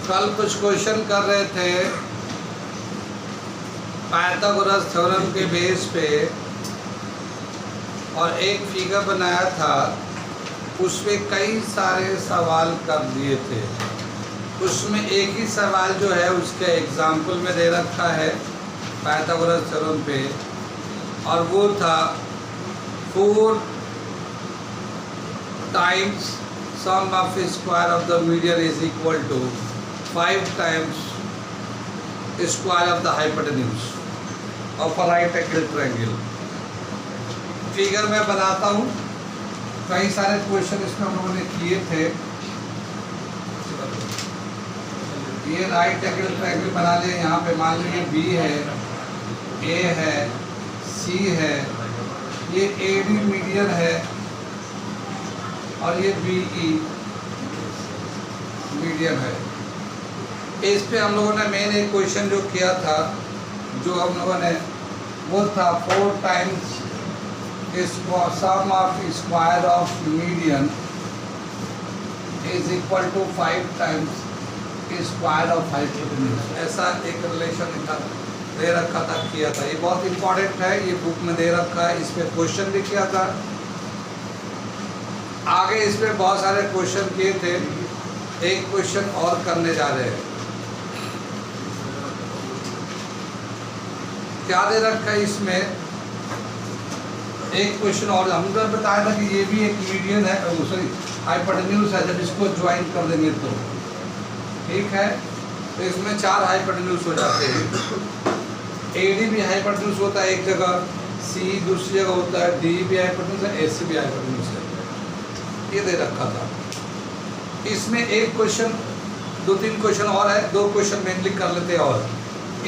कल कुछ क्वेश्चन कर रहे थे पाइथागोरस थ्योरम के बेस पे और एक फिगर बनाया था, उसमें कई सारे सवाल कर दिए थे। उसमें एक ही सवाल जो है उसके एग्जाम्पल में दे रखा है पाइथागोरस थ्योरम पे, और वो था 4 times sum of square of the median is equal to 5 times square of the hypotenuse of a right angle triangle। Figure मैं बनाता हूँ, कई सारे क्वेश्चन इसमें हम लोगों ने किए थे। ये राइट एंगल ट्रायंगल बना ले, यहाँ पे मान लीजिए बी है, ए है, सी है, ये ए डी मीडियन है और ये बी ई मीडियन है। इस पे हम लोगों ने मेन एक क्वेश्चन जो किया था, जो हम लोगों ने वो था 4 times sum of square of median is equal to 5 times square of hypotenuse. ऐसा एक रिलेशन दे रखा था, किया था। ये बहुत इंपॉर्टेंट है, ये बुक में दे रखा है। इस पे क्वेश्चन भी किया था। आगे इसमें बहुत सारे क्वेश्चन किए थे, एक क्वेश्चन और करने जा रहे हैं। क्या दे रखा है इसमें, एक क्वेश्चन और हमने बताया था कि ये भी एक मीडियन है, सॉरी हाइपोटेन्यूज है। जब इसको ज्वाइन कर देंगे तो ठीक है, तो इसमें 4 हाइपोटेन्यूज हो जाते हैं। एडी भी हाइपोटेन्यूज होता है एक जगह, सी दूसरी जगह होता है, डी भी हाइपोटेन्यूज है, एसी भी हाइपोटेन्यूज है। ये दे रखा था। इसमें एक क्वेश्चन, 2-3 क्वेश्चन और है, 2 क्वेश्चन मेनली कर लेते हैं। और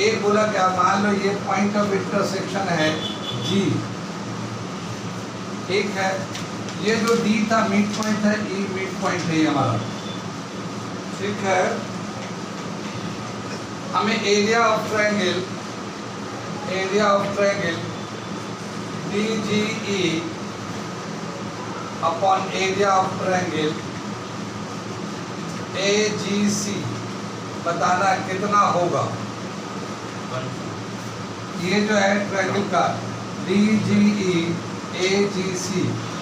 एक बोला क्या, मान लो ये पॉइंट ऑफ इंटरसेक्शन है जी, ठीक है। ये जो डी था मिड पॉइंट है, ई मिड पॉइंट है हमारा, ठीक है। हमें area of triangle DGE upon area of triangle AGC बताना कितना होगा। ये जो है ट्रायंगल का DGE AGC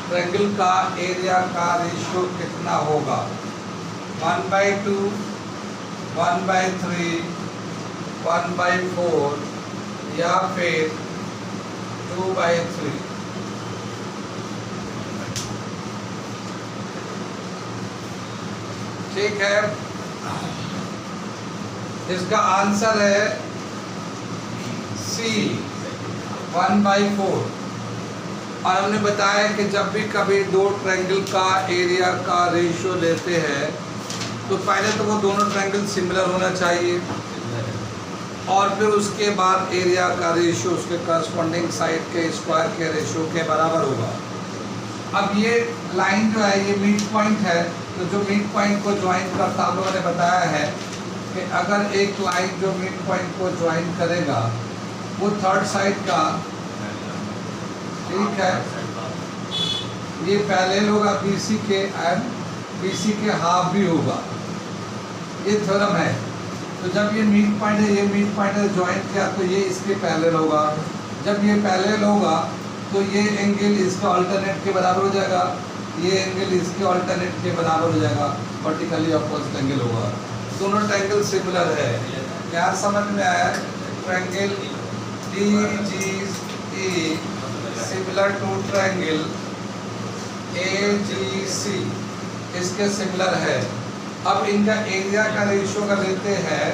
ट्रायंगल का एरिया का रेशियो कितना होगा, 1/2, 1/3, 1/4 या फिर 2/3। ठीक है, इसका आंसर है सी, 1/4। और हमने बताया कि जब भी कभी 2 ट्रायंगल का एरिया का रेशियो लेते हैं तो पहले तो वो दोनों ट्रायंगल सिमिलर होना चाहिए, और फिर उसके बाद एरिया का रेशियो उसके करस्पॉन्डिंग साइड के स्क्वायर के रेशियो के बराबर होगा। अब ये लाइन जो है ये मिड पॉइंट है, तो जो मिड पॉइंट को ज्वाइन करता, हम लोगों ने बताया है कि अगर एक लाइन जो मिड पॉइंट को ज्वाइन करेगा वो थर्ड साइड का, ठीक है, ये पैरेलल होगा BC के एंड BC के हाफ भी होगा। ये थ्योरम है। तो जब ये मिड पॉइंट है, ये मिड पॉइंट है ज्वाइन किया, तो ये इसके पैरेलल होगा। जब ये पैरेलल होगा तो ये एंगल इसका अल्टरनेट के बराबर हो जाएगा, ये एंगल इसके अल्टरनेट के बराबर हो जाएगा, वर्टिकली अपोजिट एंगल होगा। दोनों ट्रायंगल सिमिलर है। क्या समझ में आया? Triangle DGE similar to triangle AGC इसके सिमिलर है। अब इनका एरिया का रेशियो का लेते हैं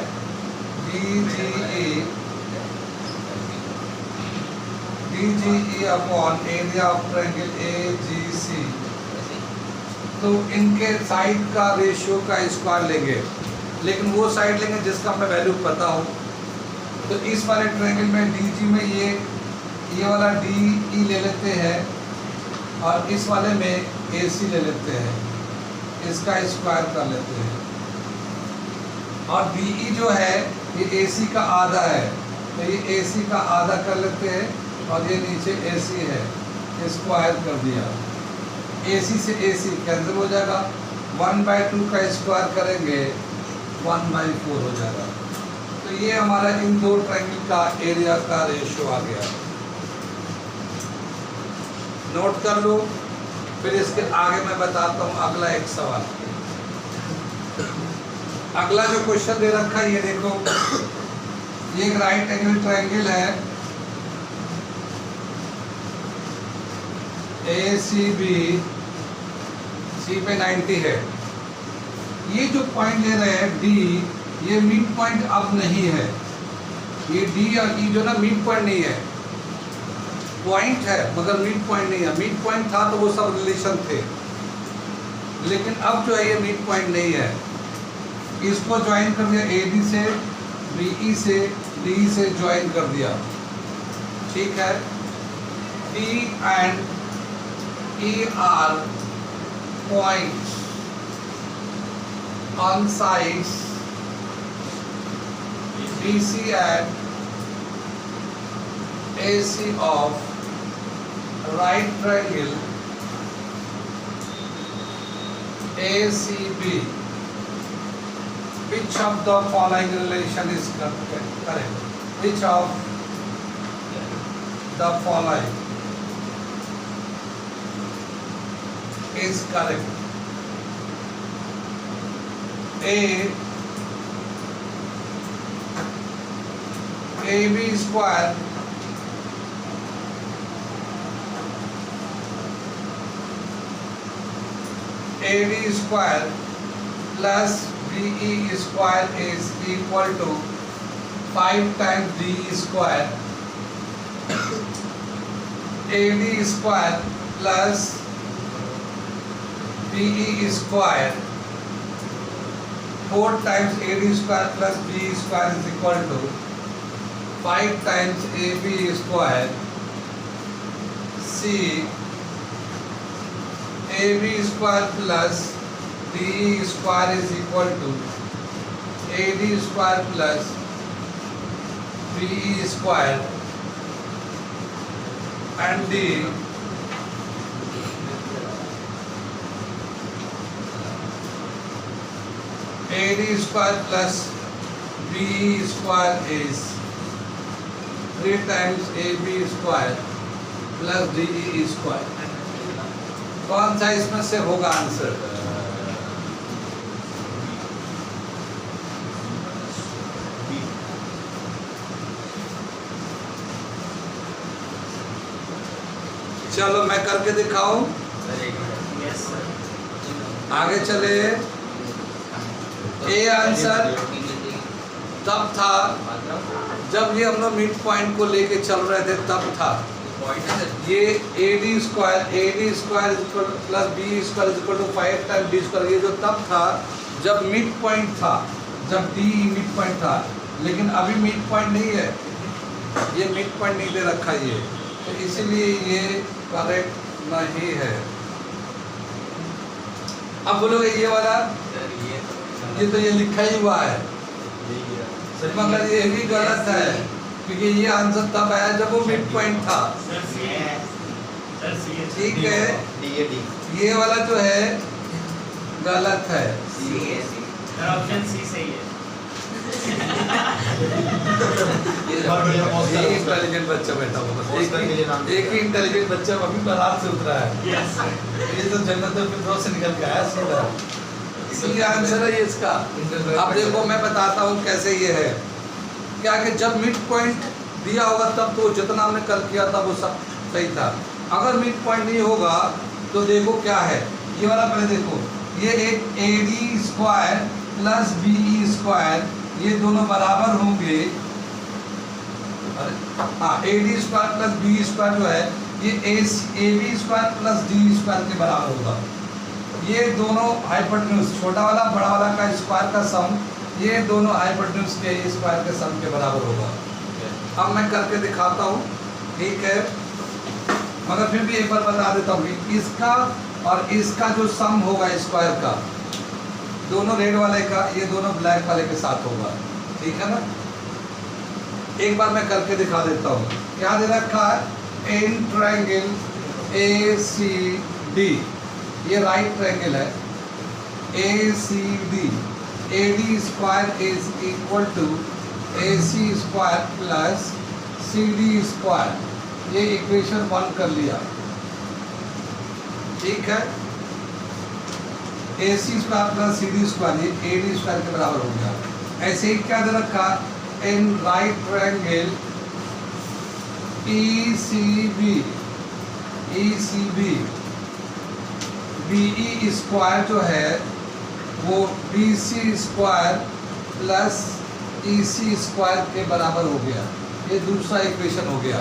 DGE upon area of triangle AGC। तो इनके साइड का रेशियो का स्क्वायर लेंगे, लेकिन वो साइड लेंगे जिसका हमें वैल्यू पता हो। तो इस वाले ट्रायंगल में DG में ये वाला DE ले लेते हैं, और इस वाले में AC ले लेते हैं, इसका स्क्वायर कर लेते हैं। और BE जो है ये AC का आधा है, तो ये AC का आधा कर लेते हैं, और ये नीचे AC है, स्क्वायर कर दिया। AC से AC कैंसिल हो जाएगा, 1/2 का स्क्वायर करेंगे 1/4 हो जाएगा। तो ये हमारा इन दो ट्रायंगल का एरिया का रेशियो आ गया। नोट कर लो, फिर इसके आगे मैं बताता हूँ अगला एक सवाल। अगला जो क्वेश्चन दे रखा है ये देखो, ये एक राइट एंगल ट्रायंगल है ACB, C पे 90 है। ये जो पॉइंट ले रहे हैं D, ये मिड पॉइंट अब नहीं है। ये D और E जो ना मिड पॉइंट नहीं है, पॉइंट है मगर मिड पॉइंट नहीं है। मिड पॉइंट था तो वो सब रिलेशन थे, लेकिन अब जो है ये मिड पॉइंट नहीं है। इसको ज्वाइन कर दिया AD से, BE से, DE से ज्वाइन कर दिया, ठीक है। D and E are points on sides BC and AC of right triangle ACB. Which of the following relation is correct? Which of the following is correct? AB square AD square plus BE square is equal to 5 times DE square. AD square plus BE square 4 times AD square plus BE square is equal to 5 times AB square. C AB square plus DE square is equal to AD square plus BE square, and D AD square plus BE square is 3 times AB square plus DE square. कौन सा इसमें से होगा answer? चलो मैं करके दिखाऊं, आगे चले। ए आंसर तब था जब ये हम लोग मिड पॉइंट को लेके चल रहे थे, तब था ये AD square plus B square is equal to 5 time D square. ये जो तब था जब मिड पॉइंट था, जब D मिड पॉइंट था, लेकिन अभी मिड पॉइंट नहीं है, ये मिड पॉइंट नहीं दे रखा ये, तो इसीलिए ये करेक्ट नहीं है। अब बोलोगे ये वाला, ये तो ये लिखा ही हुआ है, मगर ये भी गलत है, क्योंकि ये आंसर तब आया जब वो मिड पॉइंट था। ठीक है, ये वाला जो है गलत है। ऑप्शन सी सही है। ये इंटेलिजेंट बच्चा बैठा हुआ, एक ही इंटेलिजेंट बच्चा अभी बारात से उतरा है। ये तो जन्नत से निकल के आया सीधा, इसलिए आंसर है ये इसका। अब देखो मैं बताता हूँ कैसे ये है। क्या कि जब मिड पॉइंट दिया होगा तब तो जितना हमने कल किया था वो सब सही था। अगर मिड पॉइंट नहीं होगा तो देखो क्या है, ये वाला पहले देखो, ये एक AD square plus BE square, ये दोनों बराबर होंगे। हाँ, AD square plus BE square जो है ये AB square plus D square के बराबर होगा। ये दोनों हाइपोटेन्यूज, छोटा वाला बड़ा वाला का स्क्वायर का सम, ये दोनों हाइपोटेन्यूज के स्क्वायर के सम के बराबर होगा। अब मैं करके दिखाता हूँ, ठीक है, मगर फिर भी एक बार बता देता हूँ कि इसका और इसका जो सम होगा स्क्वायर का, दोनों रेड वाले का ये दोनों ब्लैक वाले के साथ होगा, ठीक है ना। एक बार मैं करके दिखा देता हूँ। क्या दे रखा है, इन ट्रायंगल ACD, ये राइट ट्रायंगल है, ACD, AD square is equal to AC square plus CD square. ये इक्वेशन 1 कर लिया, ठीक है। AC square plus CD square ये AD स्क्वायर के बराबर हो गया। ऐसे ही क्या दे रखा, in right triangle ECB BE square जो है वो BC square plus EC square के बराबर हो गया। ये दूसरा इक्वेशन हो गया।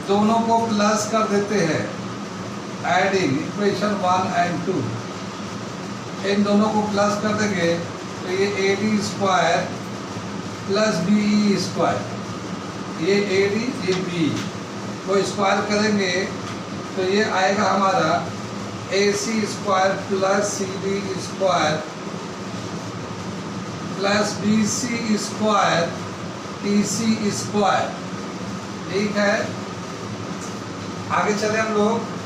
दोनों को प्लस कर देते हैं, एडिंग इक्वेशन 1 एंड 2। इन दोनों को प्लस कर देंगे तो ये AD square plus BE square, ये AD ये BE को स्क्वायर करेंगे तो ये आएगा हमारा AC square plus CD square plus BC square EC square, ठीक है। आगे चले हम लोग।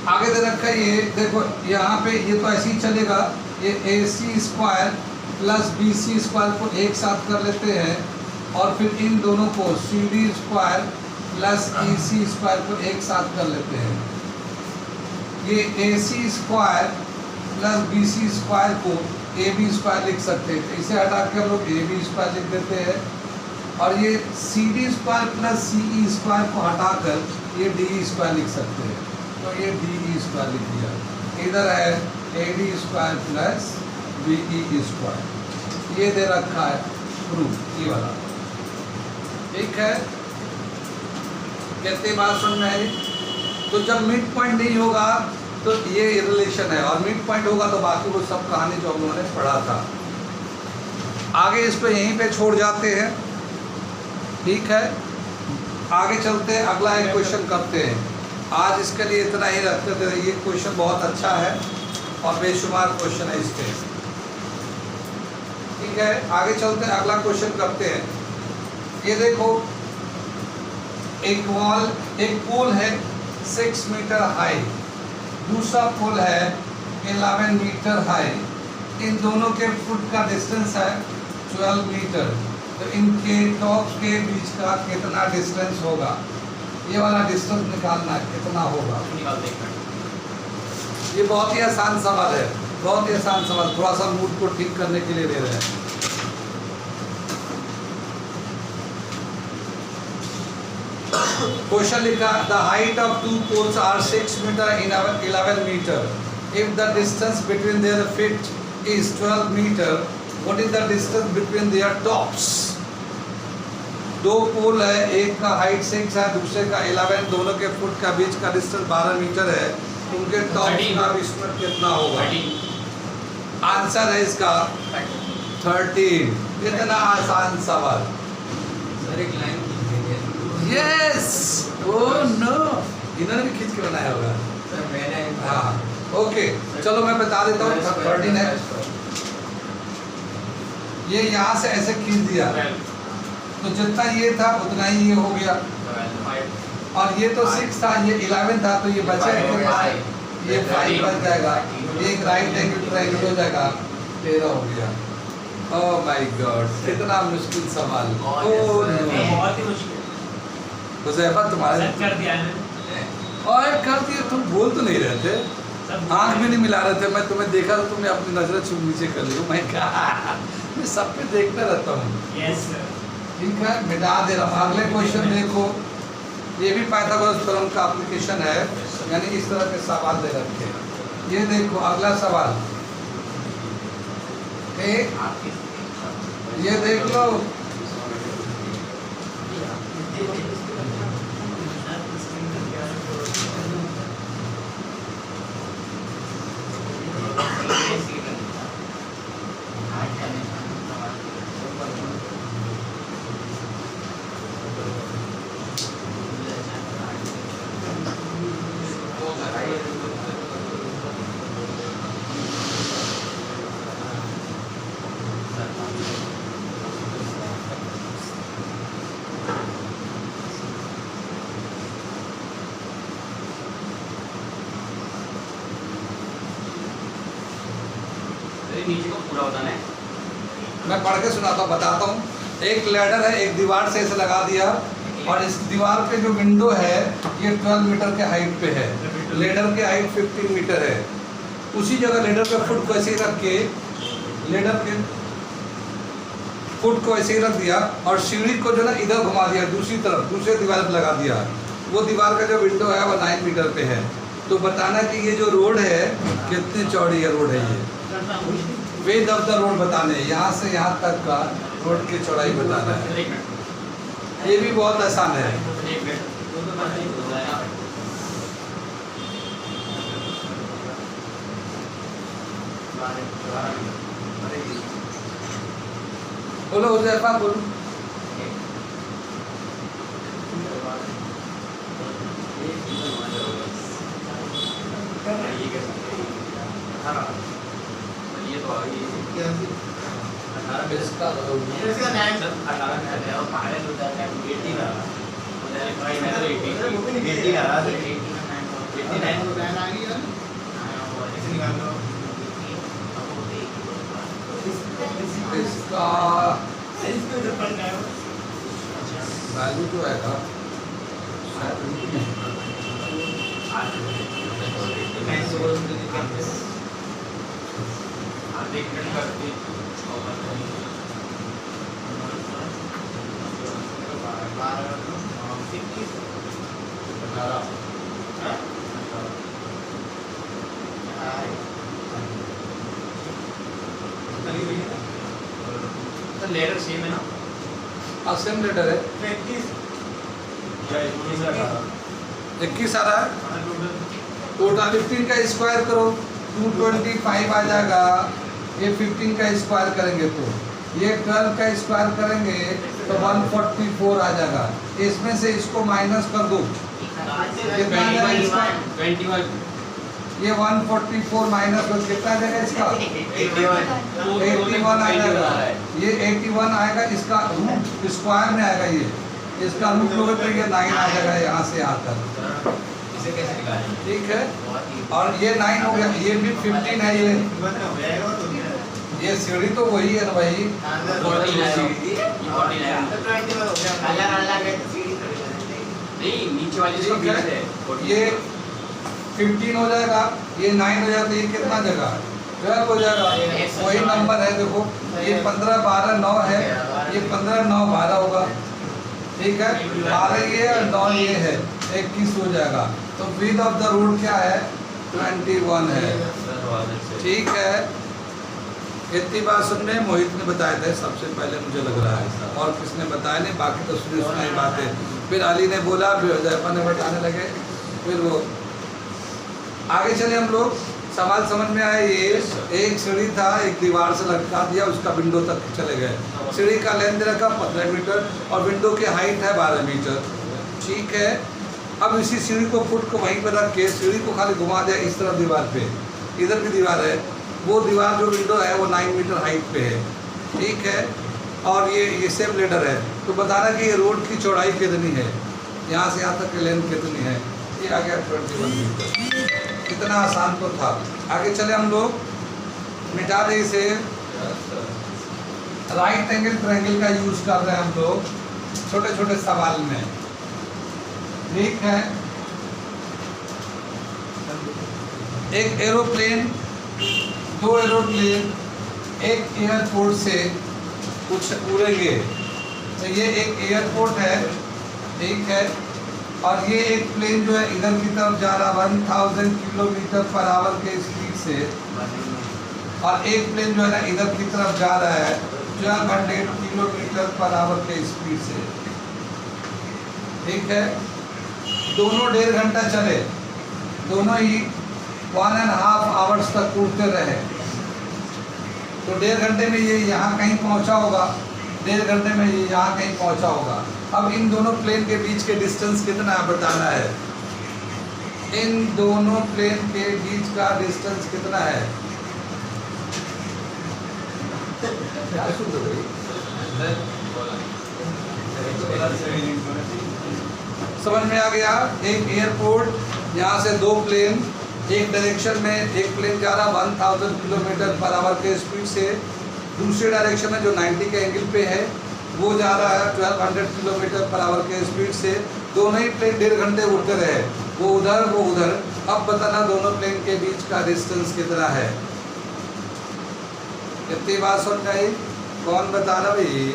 आगे दे रखा है ये देखो, यहाँ पे ये तो ऐसे ही चलेगा। ये AC square plus BC square को एक साथ कर लेते हैं और फिर इन दोनों को CD square plus EC square को एक साथ कर लेते हैं। ये AC square plus BC square को AB स्क्वायर लिख सकते हैं, तो इसे हटा के हम लोग AB स्क्वायर लिख देते हैं। और ये CD square plus CE square को हटाकर ये DE स्क्वायर लिख सकते हैं, तो ये DE स्क्वायर लिख दिया। इधर है AD square plus BE square, ये दे रखा है प्रूफ, ये वाला, ठीक है। कितनी बात समझ में आई? तो जब मिड पॉइंट नहीं होगा तो ये रिलेशन है, और मिड पॉइंट होगा तो बाकी वो सब कहानी जो हम लोगों ने पढ़ा था। आगे इसको यहीं पे छोड़ जाते हैं, ठीक है। आगे चलते हैं, अगला एक क्वेश्चन करते हैं। आज इसके लिए इतना ही रखते थे। ये क्वेश्चन बहुत अच्छा है और बेशुमार क्वेश्चन है इसके, ठीक है। आगे चलते हैं, अगला क्वेश्चन करते हैं। ये देखो, एक वॉल, एक पोल है 6 मीटर हाई, दूसरा पोल है 11 मीटर हाई। इन दोनों के फुट का डिस्टेंस है 12 मीटर। तो इनके टॉप के बीच का कितना डिस्टेंस होगा? ये वाला डिस्टेंस निकालना है, कितना होगा। ये बहुत ही आसान सवाल है, बहुत ही आसान सवाल, थोड़ा सा मूड को ठीक करने के लिए दे रहे हैं। क्वेश्चन लिखा, the height of two poles are 6 metre in 11 metre. If the distance between their feet is 12 metre, what is the distance between their tops? दो पोल है, एक का हाइट 6 है, दूसरे का 11, दोनों के फुट का बीच का डिस्टेंस 12 मीटर है। उनके टॉप का विस्मत कितना होगा? आंसर है इसका 13। कितना आसान सवाल। यस, ओह नो, इन्होंने भी खींच के बनाया होगा। हाँ, ओके, चलो मैं बता देता हूँ। 13 है, ये यहाँ से ऐसे खींच दिया तो जितना ये था उतना ही ये हो गया। और ये तो 6 था, ये 11 था, तो ये बचा है, ये 5 बच जाएगा। एक राइट एंगल ट्रायंगल हो जाएगा, 13 हो गया। ओह माय गॉड, कितना मुश्किल सवाल। ओह बहुत ही मुश्किल हुज़ैफा, तुम्हारे कर दिया है। और कर दिया, तुम बोल तो नहीं रहे थे, आँख भी नहीं मिला रहे थे। मैं तुम्हें देखा तो तुमने अपनी नजरें छू नीचे कर ली। मैं कहा मैं सब पे देखता रहता हूँ। यस सर, ठीक है, मिटा दे रहा हूँ। अगले क्वेश्चन देखो, ये भी पाइथागोरस थ्योरम का एप्लीकेशन है, यानी इस तरह के सवाल दे रखे हैं। ये देखो अगला सवाल, एक ये देख लो, नीचे को पूरा बताना है। मैं पढ़ के सुनाता हूँ, बताता हूँ। एक लैडर है, एक दीवार से ऐसे लगा दिया और इस दीवार पे जो विंडो है ये 12 मीटर के हाइट पे है, लेडर की हाइट 15 मीटर है। उसी जगह लेडर पे फुट को ऐसे ही रख के, लेडर के फुट को ऐसे ही रख दिया और सीढ़ी को जो ना इधर घुमा दिया, दूसरी तरफ दूसरे दीवार पर लगा दिया। वो दीवार का जो विंडो है वो 9 मीटर पे है। तो बताना कि ये जो रोड है कितनी चौड़ी है रोड है ये, विड्थ ऑफ द रोड बताने, यहाँ से यहाँ तक का रोड की चौड़ाई बताना है। ये भी बहुत आसान है। बोलो हुज़ैफा बोलो। ये तो आ गई इसका इसका टाइम 18 में है और पहले तो था 80 में रहा उधर भाई मैं तो 80 का रहा 89 को प्लान आ गई है इसे निकाल लो इसका वैल्यू जो है ना लेटर सेम है ना, सेम लेटर है। 21 आ रहा है। टोटल 15 का स्क्वायर करो 225 आ जाएगा। ये 15 का स्क्वायर करेंगे तो ये 12 का स्क्वायर करेंगे तो 144 आ जाएगा। इसमें से इसको माइनस कर दो, कितना आ जाएगा इसका? 21 ये 144 माइनस कर कितना आ जाएगा इसका? 81 आ जाएगा। ये 81 आएगा, इसका रूट स्क्वायर में आएगा। ये इसका रूट लोगे तो ये 9 आ जाएगा यहाँ से यहाँ तक। इसे कैसे निकालेंगे? ठीक है, और ये 9 हो गया। ये भी 15 है। ये सीढ़ी तो वही है ना भाई, 49 नहीं नीचे वाली इसका ठीक 20 है। है। ये 15 हो जाएगा, ये 9 हो जाएगा, ये कितना जगह 12 हो जाएगा। वही नंबर है, देखो ये 15 12 9 है, ये 15 9 12 होगा। ठीक है, 12 ये और 9 ये है, 21 हो जाएगा। तो विड्थ ऑफ द रोड क्या है? 21 है। ठीक है, इतनी बात सुनने मोहित ने बताया था सबसे पहले, मुझे लग रहा है, और किसने बताया नहीं, बाकी तो सुनी सुनाई बातें। फिर अली ने बोला, फिर हुज़ैफा ने बताने लगे, फिर वो आगे चले हम लोग। सवाल समझ में आया। ये एक सीढ़ी था, एक दीवार से लटका दिया, उसका विंडो तक चले गए। सीढ़ी का लेंथ रखा 15 मीटर और विंडो की हाइट है 12 मीटर। ठीक है, अब इसी सीढ़ी को फुट को वहीं पर रख के सीढ़ी को खाली घुमा दिया इस तरफ दीवार पे, इधर की दीवार है, वो दीवार जो विंडो है वो 9 मीटर हाइट पे है। ठीक है, और ये सेम लेडर है। तो बताना कि ये रोड की चौड़ाई कितनी है, यहाँ से यहाँ तक की लेंथ कितनी है। ये आ गया 21 मीटर। इतना आसान तो था। आगे चले हम लोग, मिटा दे इसे। राइट एंगल ट्रायंगल का यूज कर रहे हैं हम लोग छोटे छोटे सवाल में। ठीक है, एक एरोप्लेन, 2 एरोप्लेन एक एयरपोर्ट से कुछ उड़ेंगे। तो ये एक एयरपोर्ट है, ठीक है, और ये एक प्लेन जो है इधर की तरफ जा रहा 1000 किलोमीटर पर आवर के स्पीड से, और एक प्लेन जो है ना इधर की तरफ जा रहा है 1200 किलोमीटर पर आवर के स्पीड से। ठीक है, दोनों 1.5 घंटा चले, दोनों ही 1.5 आवर्स तक उड़ते रहे। तो 1.5 घंटे में ये यहाँ कहीं पहुँचा होगा, 1.5 घंटे में ये यहाँ कहीं पहुँचा होगा। अब इन दोनों प्लेन के बीच के डिस्टेंस कितना बताना है। इन दोनों प्लेन के बीच का डिस्टेंस कितना है? क्या सुन रहे हो? समझ में आ गया। एक एयरपोर्ट, यहाँ से 2 प्लेन एक डायरेक्शन में एक प्लेन जा रहा 1000 किलोमीटर पर आवर के स्पीड से, दूसरे डायरेक्शन में जो 90 के एंगल पे है वो जा रहा है 1200 किलोमीटर पर आवर के स्पीड से। दोनों ही प्लेन 1.5 घंटे उड़ते रहे, वो उधर वो उधर। अब बताना दोनों प्लेन के बीच का डिस्टेंस कितना है। कितनी बात सुन गई, कौन बता रहा भाई?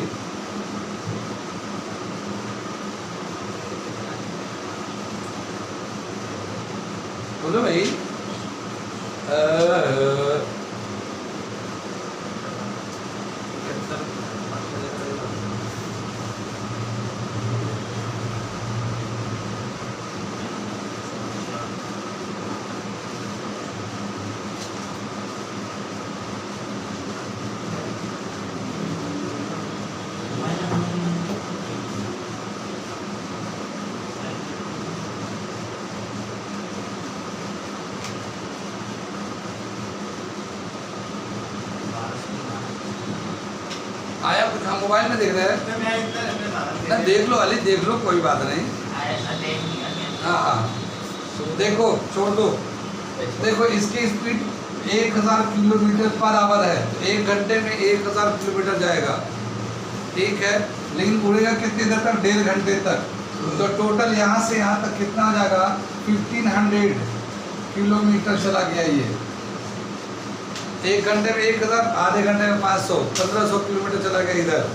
बोलो भाई। आया कुछ? हम मोबाइल में देख रहे हैं ना, देख लो अली, देख लो, कोई बात नहीं। हाँ हाँ देखो, छोड़ दो। देखो इसकी स्पीड 1000 किलोमीटर पर आवर है, तो 1 घंटे में 1000 किलोमीटर जाएगा, ठीक है। लेकिन उड़ेगा कितनी देर तक? 1.5 घंटे तक। तो टोटल यहाँ से यहाँ तक कितना आ जाएगा? 1500 किलोमीटर चला गया ये। 1 घंटे में 1000, आधे घंटे में 500, 1500 किलोमीटर चला गया इधर।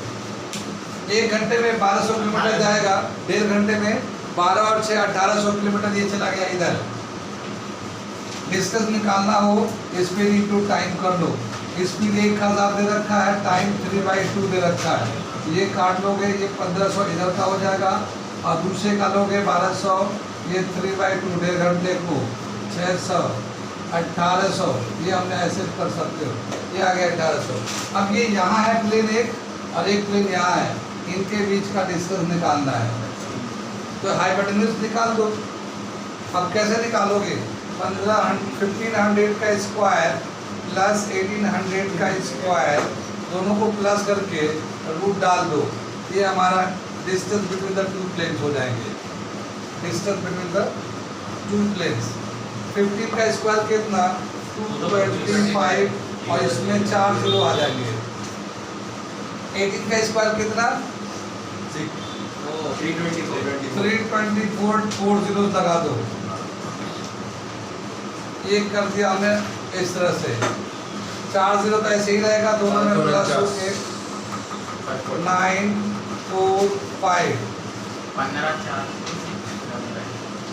1 घंटे में 1200 किलोमीटर जाएगा, 1.5 घंटे में 12 और 6 1800 किलोमीटर ये चला गया इधर। डिस्टेंस निकालना हो, स्पीड इंटू टाइम कर लो। स्पीड 1000 दे रखा है, टाइम 3/2 दे रखा है। ये काट लोगे, ये 1500 इधर का हो जाएगा, और दूसरे का लोगे 1200, ये 3/2 1.5 घंटे को 600 1800, ये हमने ऐसे कर सकते हो, ये आ गया 1800। अब ये यहाँ है प्लेन एक और एक प्लेन यहाँ है, इनके बीच का डिस्टेंस निकालना है, तो हाइपोटेन्यूज निकाल दो। अब कैसे निकालोगे? 1500 का स्क्वायर प्लस 1800 का स्क्वायर, दोनों को प्लस करके रूट डाल दो, ये हमारा distance between the two planes हो जाएंगे। Distance between the two planes 15 का स्क्वायर कितना? 225, और इसमें 4 जीरो आ जाएंगे। 18 का स्क्वायर कितना? 324, 4 जीरो लगा दो। ये कर दिया हमने इस तरह से। 4 जीरो तो ऐसे ही रहेगा, दोनों में प्लस होके 945। 15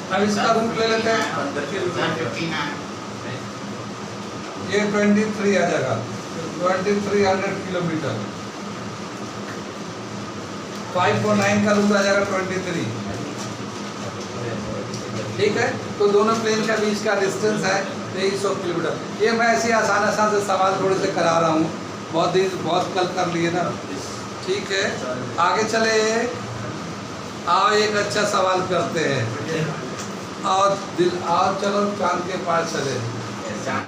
अब इसका रूट ले लेते हैं, ये 23 आ जाएगा, 2300 किलोमीटर। 549 का रूट आ जाएगा 23, ठीक है। तो दोनों प्लेन का बीच का डिस्टेंस है 2300 किलोमीटर। ये मैं ऐसे आसान से सवाल थोड़े से करा रहा हूँ, बहुत कल कर लिए ना, ठीक है। आगे चले, आओ एक अच्छा सवाल करते हैं। और चलो चांद के पार चले।